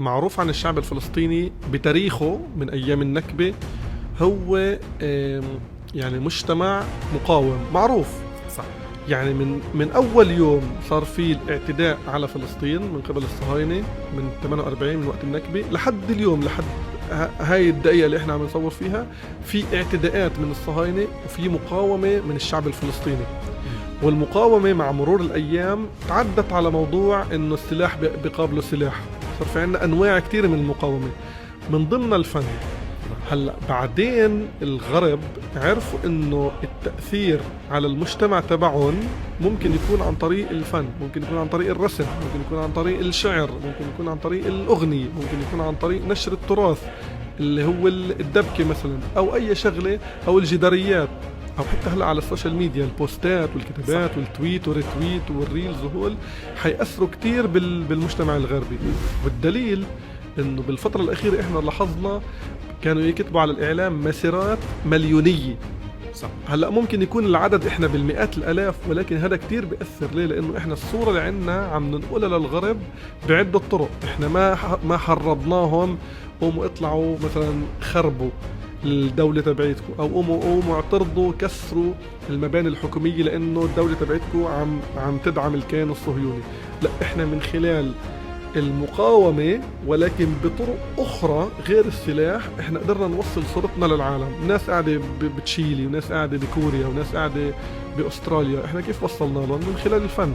معروف عن الشعب الفلسطيني بتاريخه من أيام النكبة. هو يعني مجتمع مقاوم معروف. صح. يعني من أول يوم صار في الاعتداء على فلسطين من قبل الصهاينة من 48 من وقت النكبة لحد اليوم، لحد هاي الدقيقة اللي احنا عم نصور فيها، في اعتداءات من الصهاينة وفي مقاومة من الشعب الفلسطيني. والمقاومة مع مرور الأيام تعدت على موضوع إنه السلاح بيقابله سلاح. صار في عنا أنواع كتير من المقاومة من ضمن الفن. هلا بعدين الغرب عرفوا إنه التأثير على المجتمع تبعهم ممكن يكون عن طريق الفن، ممكن يكون عن طريق الرسم، ممكن يكون عن طريق الشعر، ممكن يكون عن طريق الأغنية، ممكن يكون عن طريق نشر التراث اللي هو الدبكة مثلا، أو أي شغلة، أو الجداريات، او حتى هلا على السوشيال ميديا البوستات والكتابات. صح. والتويت والريتويت والريلز، وهول حيأثروا كتير بالمجتمع الغربي. والدليل انه بالفترة الأخيرة احنا لاحظنا كانوا يكتبوا على الإعلام مسيرات مليونية. صح. هلا ممكن يكون العدد احنا بالمئات الآلاف، ولكن هذا كتير بيأثر. ليه؟ لأنه احنا الصورة اللي عنا عم ننقلها للغرب بعدة طرق. احنا ما حرضناهم قوموا اطلعوا مثلا خربوا الدولة تبعتكم، أو قوموا اعترضوا كسروا المباني الحكومية لأنه الدولة تبعتكم عم تدعم الكيان الصهيوني. لا، إحنا من خلال المقاومة ولكن بطرق أخرى غير السلاح إحنا قدرنا نوصل صورتنا للعالم. ناس قاعدة بتشيلي، وناس قاعدة بكوريا، وناس قاعدة بأستراليا، إحنا كيف وصلنا لهم؟ من خلال الفن.